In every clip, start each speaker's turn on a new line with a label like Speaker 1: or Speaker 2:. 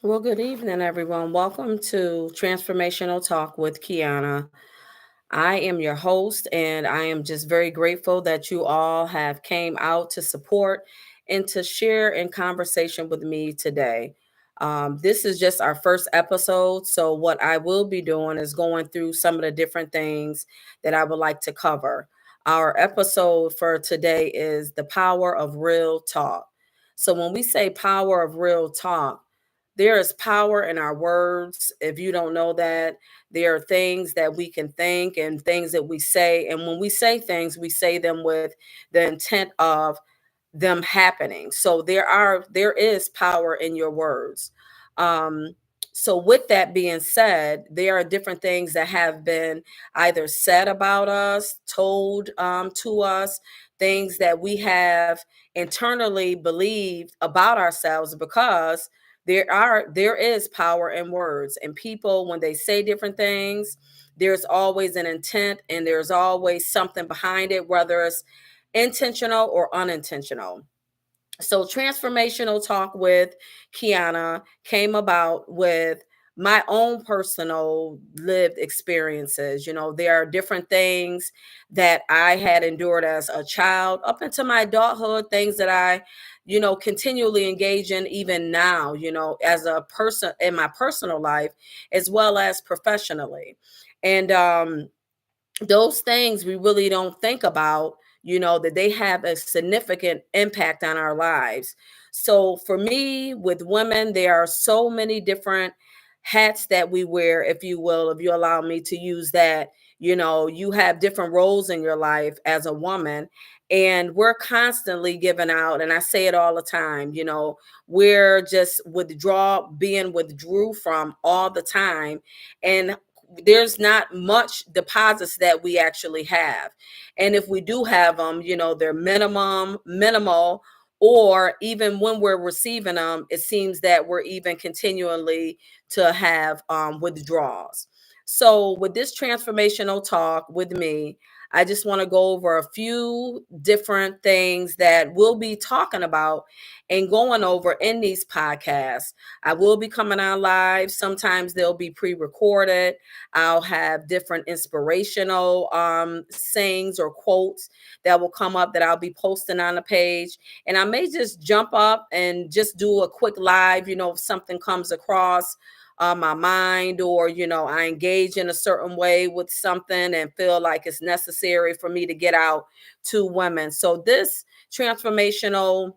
Speaker 1: Well, good evening, everyone. Welcome to Transformational Talk with Kionna. I am your host, and I am just very grateful that you all have came out to support and to share in conversation with me today. This is just our first episode, so what I will be doing is going through some of the different things that I would like to cover. Our episode for today is the power of real talk. So when we say power of real talk, there is power in our words. If you don't know that, there are things that we can think and things that we say. And when we say things, we say them with the intent of them happening. So there is power in your words. Um, so with that being said, there are different things that have been either said about us, told to us, things that we have internally believed about ourselves because there is power in words, and people when they say different things, there's always an intent and there's always something behind it, whether it's intentional or unintentional. So transformational talk with Kiana came about with my own personal lived experiences. There are different things that I had endured as a child up into my adulthood, things that I continually engage in even now, as a person in my personal life as well as professionally. And those things we really don't think about, that they have a significant impact on our lives. So for me, with women, there are so many different hats that we wear, if you will, if you allow me to use that. You have different roles in your life as a woman, and we're constantly giving out, and I say it all the time, we're just being withdrew from all the time. And there's not much deposits that we actually have. And if we do have them, they're minimal, or even when we're receiving them, it seems that we're even continually to have withdrawals. So with this transformational talk with me, I just want to go over a few different things that we'll be talking about and going over in these podcasts. I will be coming on live. Sometimes they'll be pre-recorded. I'll have different inspirational sayings or quotes that will come up that I'll be posting on the page. And I may just jump up and just do a quick live, if something comes across my mind, or I engage in a certain way with something and feel like it's necessary for me to get out to women. So this transformational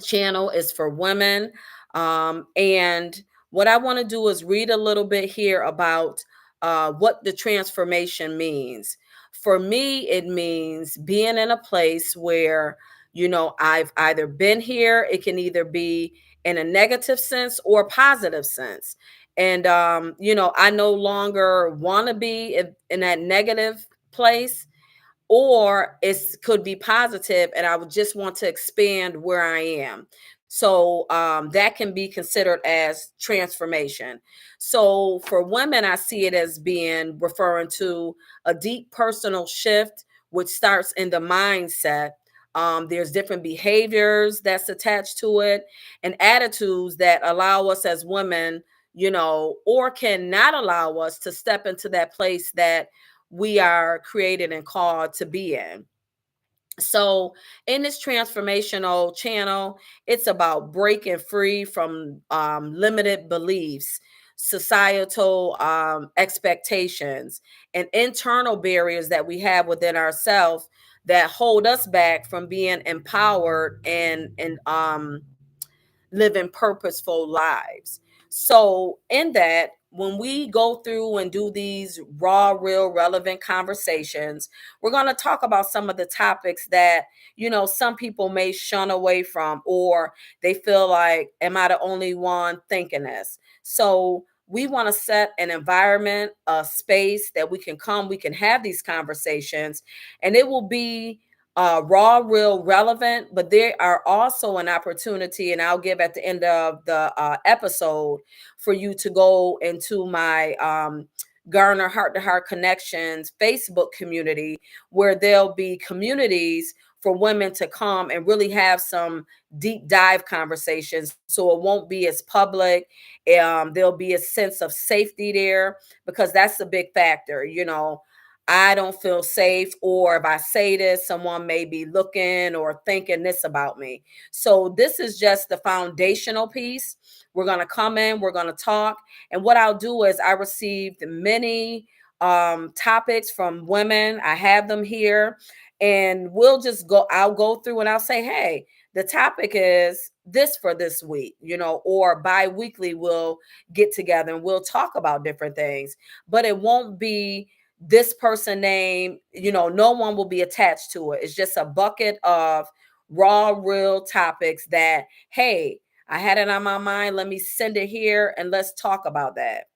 Speaker 1: channel is for women. And what I want to do is read a little bit here about what the transformation means. For me, it means being in a place where, I've either been here, it can either be in a negative sense or a positive sense. And, I no longer want to be in that negative place, or it could be positive and I would just want to expand where I am. So that can be considered as transformation. So for women, I see it as being referring to a deep personal shift, which starts in the mindset. There's different behaviors that's attached to it, and attitudes that allow us as women, or cannot allow us to step into that place that we are created and called to be in. So, in this transformational channel, it's about breaking free from limited beliefs, societal expectations, and internal barriers that we have within ourselves that hold us back from being empowered and living purposeful lives. So, in that, when we go through and do these raw, real, relevant conversations, we're going to talk about some of the topics that, some people may shun away from, or they feel like, am I the only one thinking this? So, we want to set an environment, a space that we can have these conversations, and it will be raw, real, relevant, but there are also an opportunity, and I'll give at the end of the episode for you to go into my Garner Heart to Heart Connections Facebook community, where there'll be communities for women to come and really have some deep dive conversations, so it won't be as public. There'll be a sense of safety there, because that's a big factor. I don't feel safe, or if I say this, someone may be looking or thinking this about me. So this is just the foundational piece. We're going to come in, we're going to talk. And what I'll do is, I received many topics from women. I have them here, and I'll go through and I'll say, hey, the topic is this for this week, or bi-weekly we'll get together and we'll talk about different things. But it won't be this person name, no one will be attached to it. It's just a bucket of raw, real topics that, hey, I had it on my mind. Let me send it here and let's talk about that.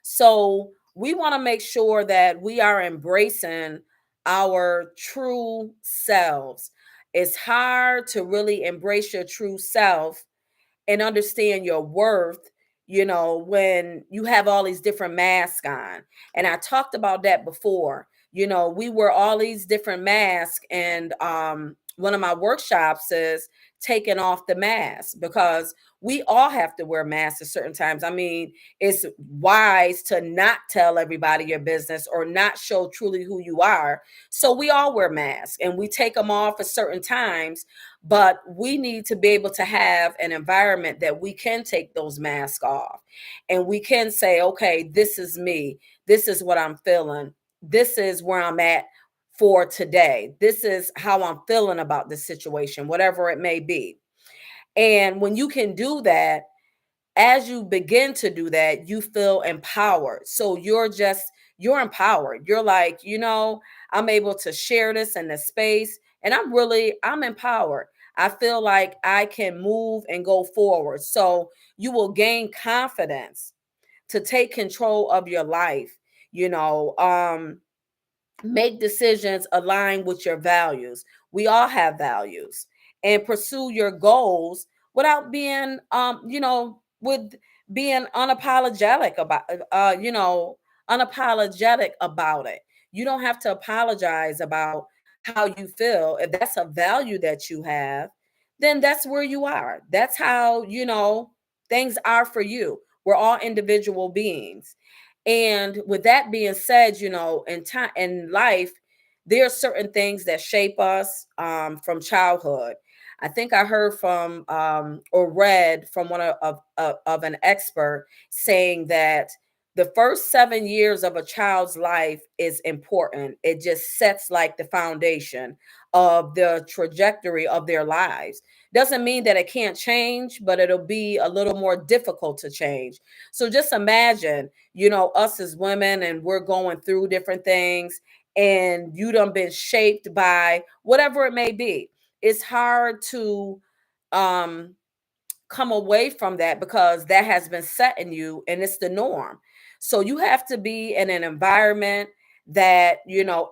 Speaker 1: So we want to make sure that we are embracing our true selves. It's hard to really embrace your true self and understand your worth, when you have all these different masks on. And I talked about that before. We wear all these different masks, and one of my workshops is taking off the mask, because we all have to wear masks at certain times. I mean, it's wise to not tell everybody your business or not show truly who you are. So we all wear masks and we take them off at certain times, but we need to be able to have an environment that we can take those masks off and we can say, okay, this is me. This is what I'm feeling. This is where I'm at for today. This is how I'm feeling about this situation, whatever it may be. And when you can do that, as you begin to do that, you feel empowered. So you're empowered. You're like, I'm able to share this in the space, and I'm empowered. I feel like I can move and go forward. So you will gain confidence to take control of your life. You know, make decisions aligned with your values. We all have values, and pursue your goals without being with being unapologetic about it. You don't have to apologize about how you feel. If that's a value that you have, then that's where you are. That's how things are for you. We're all individual beings. And with that being said, in time in life, there are certain things that shape us from childhood. I think I heard from or read from one of an expert saying that the first 7 years of a child's life is important. It just sets like the foundation of the trajectory of their lives. Doesn't mean that it can't change, but it'll be a little more difficult to change. So just imagine, us as women, and we're going through different things, and you done been shaped by whatever it may be. It's hard to um come away from that, because that has been set in you and it's the norm. So you have to be in an environment that,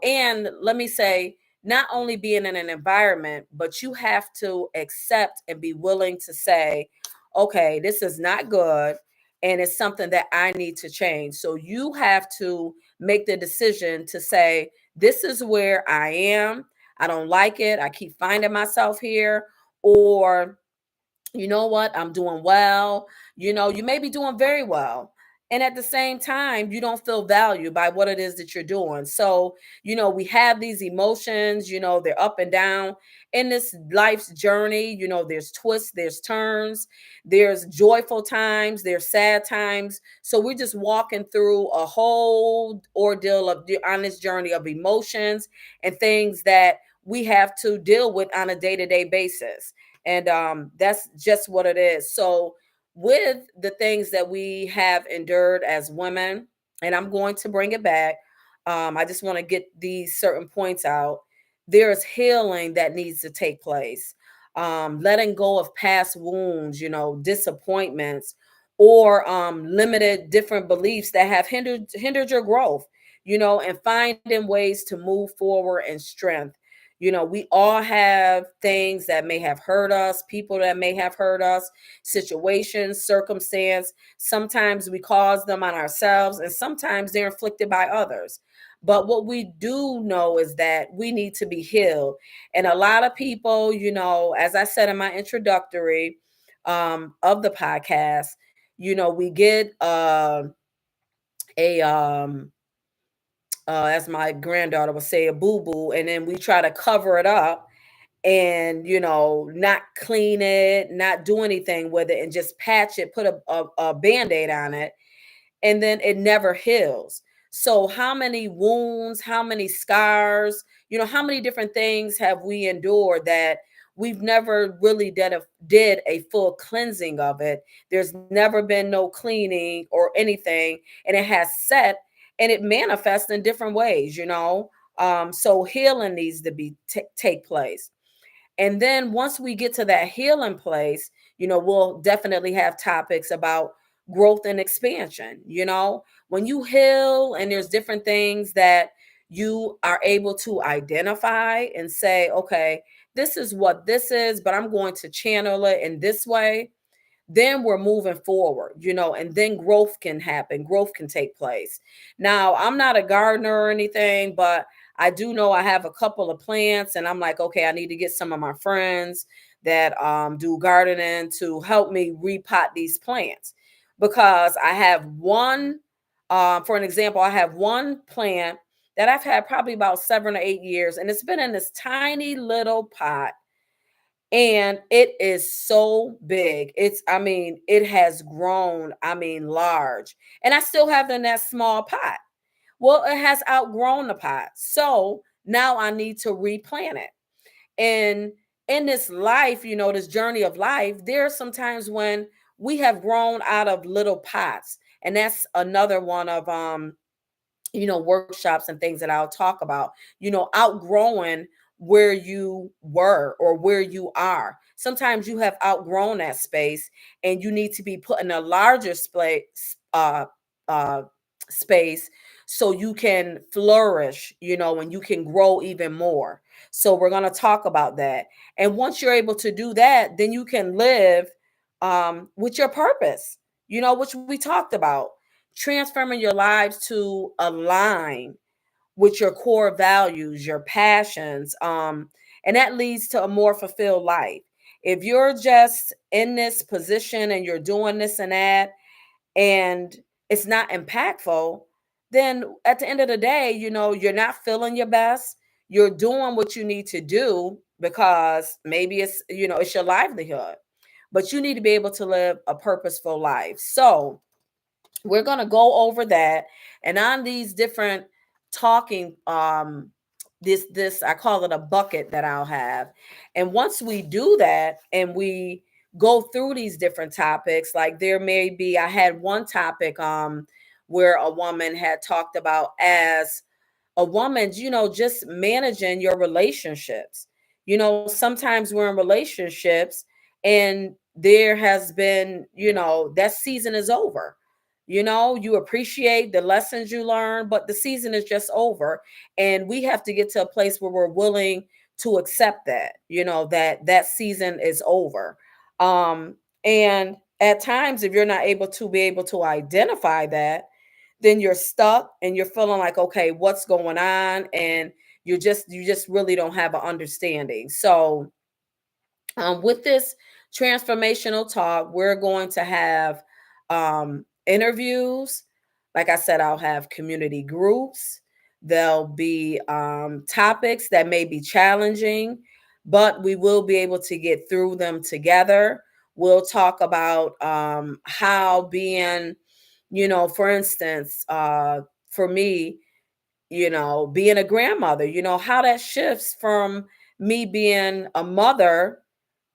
Speaker 1: and let me say, not only being in an environment, but you have to accept and be willing to say, okay, this is not good. And it's something that I need to change. So you have to make the decision to say, this is where I am. I don't like it. I keep finding myself here. Or you know what, I'm doing well. You may be doing very well, and at the same time you don't feel valued by what it is that you're doing. So we have these emotions, they're up and down in this life's journey. There's twists, there's turns, there's joyful times, there's sad times. So we're just walking through a whole ordeal on this journey of emotions and things that we have to deal with on a day-to-day basis. And that's just what it is. So with the things that we have endured as women, and I'm going to bring it back, I just want to get these certain points out. There's healing that needs to take place. Letting go of past wounds, disappointments, or limited different beliefs that have hindered your growth, and finding ways to move forward in strength. We all have things that may have hurt us, people that may have hurt us, situations, circumstance. Sometimes we cause them on ourselves, and sometimes they're inflicted by others. But what we do know is that we need to be healed. And a lot of people, as I said in my introductory of the podcast, we get a as my granddaughter would say, a boo boo, and then we try to cover it up and not clean it, not do anything with it, and just patch it, put a band-aid on it, and then it never heals. So how many wounds, how many scars, how many different things have we endured that we've never really did a full cleansing of it? There's never been no cleaning or anything, and it has set, and it manifests in different ways. So healing needs to be take place. And then once we get to that healing place, we'll definitely have topics about growth and expansion. When you heal and there's different things that you are able to identify and say, okay, this is what this is, but I'm going to channel it in this way, then we're moving forward, and then growth can happen, growth can take place. Now, I'm not a gardener or anything, but I do know I have a couple of plants, and I'm like, okay, I need to get some of my friends that do gardening to help me repot these plants, because I have one, for an example, I have one plant that I've had probably about 7 or 8 years, and it's been in this tiny little pot, and it is so big. It has grown, large. And I still have it in that small pot. Well, it has outgrown the pot. So now I need to replant it. And in this life, this journey of life, there are some times when we have grown out of little pots. And that's another one of workshops and things that I'll talk about, outgrowing where you were or where you are. Sometimes you have outgrown that space and you need to be put in a larger uh, space so you can flourish, and you can grow even more. So we're going to talk about that. And once you're able to do that, then you can live with your purpose, which we talked about, transforming your lives to align with your core values, your passions, and that leads to a more fulfilled life. If you're just in this position and you're doing this and that, and it's not impactful, then at the end of the day, you're not feeling your best. You're doing what you need to do because maybe it's your livelihood, but you need to be able to live a purposeful life. So we're going to go over that, and on these different talking this I call it a bucket that I'll have. And once we do that and we go through these different topics, like there may be, I had one topic where a woman had talked about, as a woman, just managing your relationships. Sometimes we're in relationships and there has been, that season is over. You appreciate the lessons you learn, but the season is just over. And we have to get to a place where we're willing to accept that, that season is over. And at times, if you're not able to identify that, then you're stuck and you're feeling like, okay, what's going on? And you just really don't have an understanding. So with this transformational talk, we're going to have interviews. Like I said, I'll have community groups. There'll be topics that may be challenging, but we will be able to get through them together. We'll talk about how being, for instance, for me, being a grandmother, how that shifts from me being a mother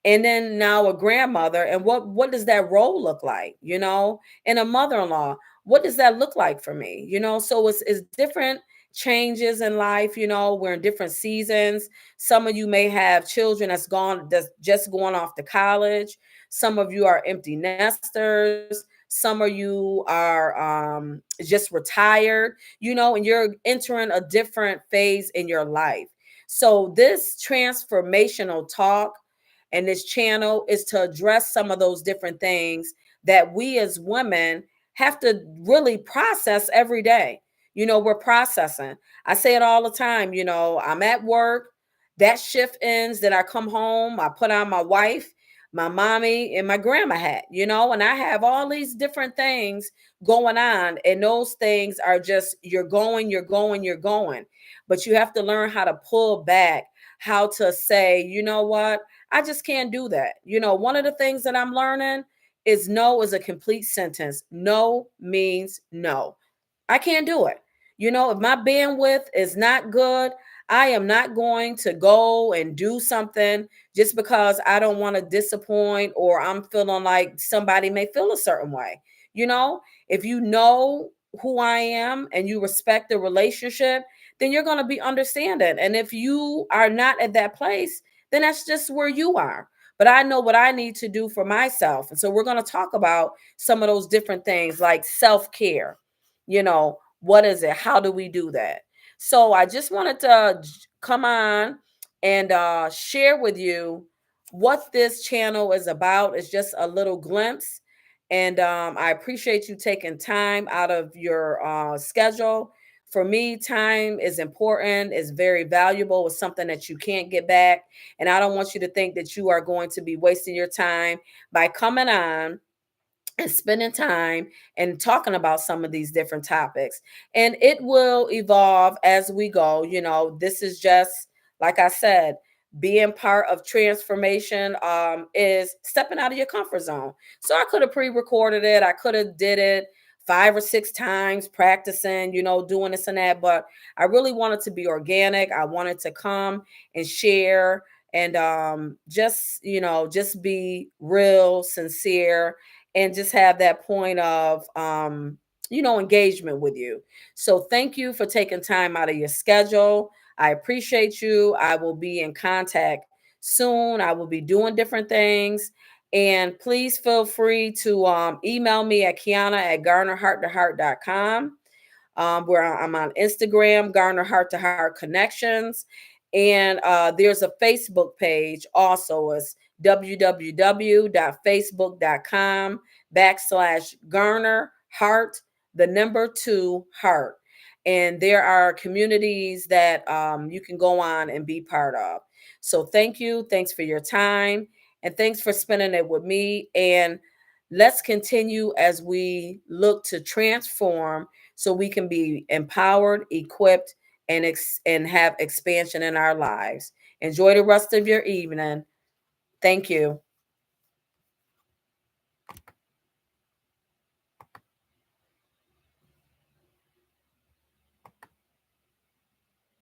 Speaker 1: and then now a grandmother, and what does that role look like, and a mother-in-law, what does that look like for me, so it's different changes in life. We're in different seasons. Some of you may have children that's just going off to college. Some of you are empty nesters. Some of you are just retired, and you're entering a different phase in your life. So this transformational talk and this channel is to address some of those different things that we as women have to really process every day. We're processing. I say it all the time. I'm at work, that shift ends, then I come home, I put on my wife, my mommy, and my grandma hat, and I have all these different things going on. And those things are just, you're going, you're going, you're going. But you have to learn how to pull back, how to say, you know what? I just can't do that. One of the things that I'm learning is no is a complete sentence. No means no. I can't do it. If my bandwidth is not good, I am not going to go and do something just because I don't want to disappoint or I'm feeling like somebody may feel a certain way. You know, if you know who I am and you respect the relationship, then you're going to be understanding. And if you are not at that place, then that's just where you are. But I know what I need to do for myself. And so we're going to talk about some of those different things like self care. What is it? How do we do that? So I just wanted to come on and share with you what this channel is about. It's just a little glimpse. And I appreciate you taking time out of your schedule. For me, time is important, it's very valuable, it's something that you can't get back. And I don't want you to think that you are going to be wasting your time by coming on and spending time and talking about some of these different topics. And it will evolve as we go. This is just, like I said, being part of transformation is stepping out of your comfort zone. So I could have pre-recorded it. I could have did it 5 or 6 times practicing, doing this and that. But I really wanted to be organic. I wanted to come and share and just be real, sincere, and just have that point of engagement with you. So thank you for taking time out of your schedule. I appreciate you. I will be in contact soon. I will be doing different things. And please feel free to email me at Kionna at garnerhearttoheart.com, where I'm on Instagram, Garner Heart to Heart Connections. And there's a Facebook page also. It's www.facebook.com/Garner Heart, the number 2 heart. And there are communities that you can go on and be part of. So thank you. Thanks for your time. And thanks for spending it with me. And let's continue as we look to transform so we can be empowered, equipped, and have expansion in our lives. Enjoy the rest of your evening. Thank you.